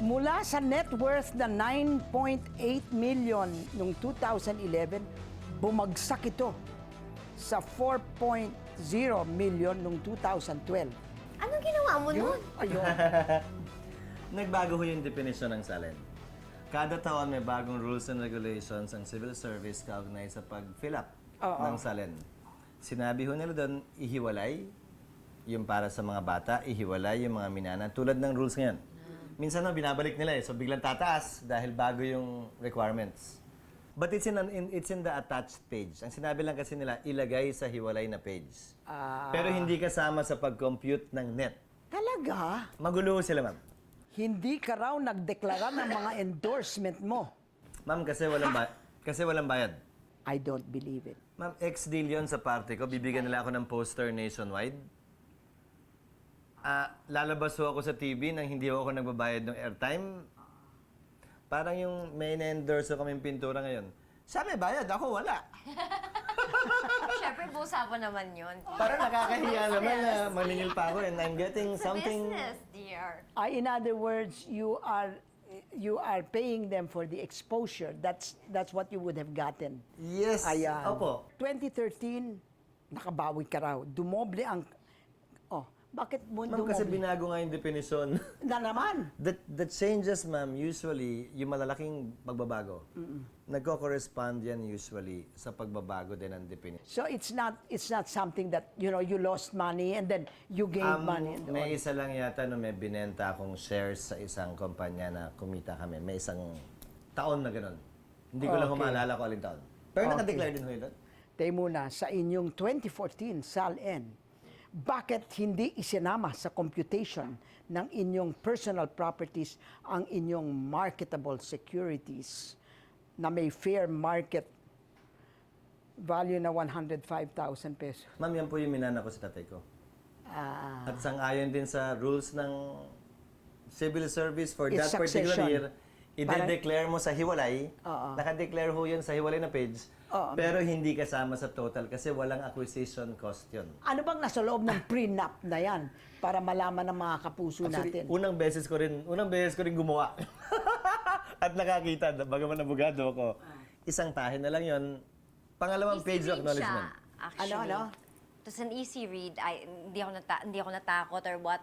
Mula sa net worth na 9.8 million noong 2011, bumagsak ito sa 4.0 million noong 2012. Anong ginawa mo nun? Ayun. Nagbago ho yung definisyon ng SALEN. Kada taon may bagong rules and regulations ang civil service kaugnay sa pag-fill up ng SALEN. Sinabi ho nila doon, ihiwalay yung para sa mga bata, ihiwalay yung mga minana, tulad ng rules ngayon. Minsan na binabalik nila so biglang tataas dahil bago yung requirements. But it's in the attached page. Ang sinabi lang kasi nila, ilagay sa hiwalay na page. Pero hindi kasama sa pag-compute ng net. Talaga? Magulo sila, ma'am. Hindi ka raw nagdeklara ng mga endorsement mo. Ma'am, kasi walang bayad. I don't believe it. Ma'am, ex-deal yun sa party ko. Bibigyan nila ako ng poster nationwide. Lalabas ho ako sa TV nang hindi ho ako nagbabayad ng airtime. Parang yung may na-endorse ko kaming pintura ngayon. Siya may bayad, ako wala. Siyempre, usapan naman yun. Parang nakakahiya naman na maningil pa ako and I'm getting something... Business, dear. In other words, you are paying them for the exposure. That's what you would have gotten. Yes, Ayan. opo. 2013, nakabawi ka raw. Dumoble ang... Oh, bakit mo Ma'am, kasi binago nga yung definisyon. Na naman. The changes, ma'am, usually, yung malalaking magbabago, nagko-correspond yan usually sa pagbabago din ng definition. So it's not something that, you lost money and then you gained money. And May isa lang yata no may binenta akong shares sa isang kumpanya na kumita kami. May isang taon na gano'n. Hindi ko lang Okay. maalala ko alin taon. Pero nakadeclare din ho yun. Tayo muna, sa inyong 2014 SALN, bakit hindi isinama sa computation ng inyong personal properties ang inyong marketable securities na may fair market value na 105,000 pesos? Ma'am, yan po yung minana ko sa tatay ko. Ah, At sang-ayon din sa rules ng civil service for It's that particular succession. year, i-declare mo sa hiwalay, Oo. nakadeclare ho yun sa hiwalay na page, Oo. pero hindi kasama sa total kasi walang acquisition cost yun. ano bang nasa loob ng prenup na yan para malaman ng mga kapuso Actually, natin? unang beses ko rin gumawa. At nakakita, bagaman abogado ako. Isang tahin na lang yun. Pangalawang page of acknowledgement. Actually. Ano? It was an easy read. Hindi ako natakot or what.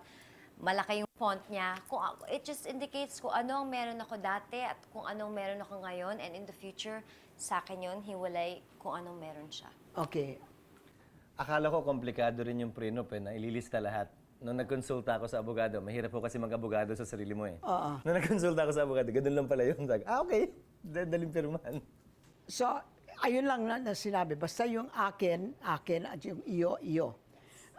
Malaki yung font niya. It just indicates kung ano ang meron ako dati at kung anong meron ako ngayon. And in the future, sa akin yun, hiwalay kung anong meron siya. Okay. Akala ko komplikado rin yung prenup na ililista lahat. Nung nagkonsulta ako sa abogado, mahirap po kasi mag-abogado sa sarili mo eh. Oo. Nung nagkonsulta ako sa abogado, ganun lang pala yun. Sabi, okay, daling pirmahan. So, ayun lang na sinabi. Basta yung akin at yung iyo.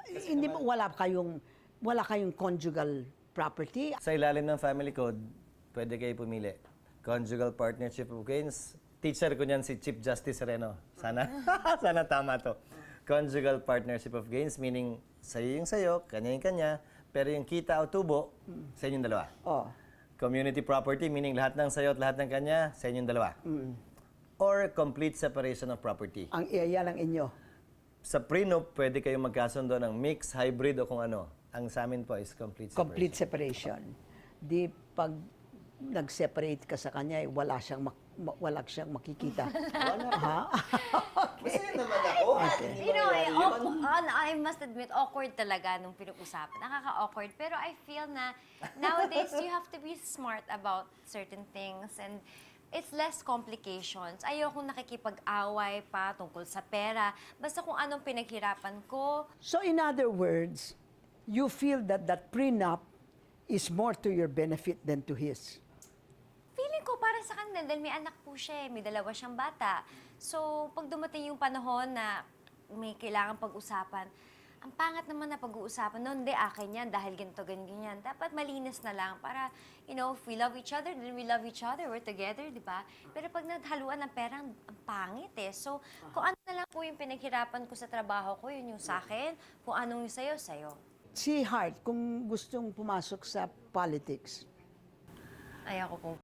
Hindi mo wala kayong conjugal property. Sa ilalim ng family code, pwede kayo pumili. Conjugal partnership of gains. Teacher ko niyan si Chief Justice Reno. Sana, sana tama to. Conjugal partnership of gains, meaning sa'yo yung sa'yo, kanya yung kanya, pero yung kita o tubo, sa inyong dalawa. Oh. Community property, meaning lahat ng sa'yo at lahat ng kanya, sa inyong dalawa. Or complete separation of property. Ang iya lang inyo. Sa prenup, pwede kayong magkasundo ng mix, hybrid o kung ano. Ang sa amin po is complete separation. Complete separation. Di pag nag-separate ka sa kanya, wala siyang makikita. Ha? Masaya naman ako. You know, I must admit, awkward talaga nung pinag-usapan. Nakaka-awkward. Pero I feel na nowadays, you have to be smart about certain things and it's less complications. Ayokong nakikipag-away pa tungkol sa pera. Basta kung anong pinaghirapan ko. So in other words, you feel that prenup is more to your benefit than to his. Feeling ko para sa kanya, dahil may anak po siya, may dalawa siyang bata. So, pag dumating yung panahon na may kailangan pag-usapan, ang pangat naman na pag-uusapan, no, hindi akin yan dahil ganito, ganyan. Dapat malinis na lang para, if we love each other, then we love each other, we're together, di ba? Pero pag naghaluan ng pera, ang pangit eh. So, kung ano na lang po yung pinaghirapan ko sa trabaho ko, yun yung sa akin. Kung anong yung sa'yo, sa'yo. Si Hart, kung gustong pumasok sa politics, Ayoko pong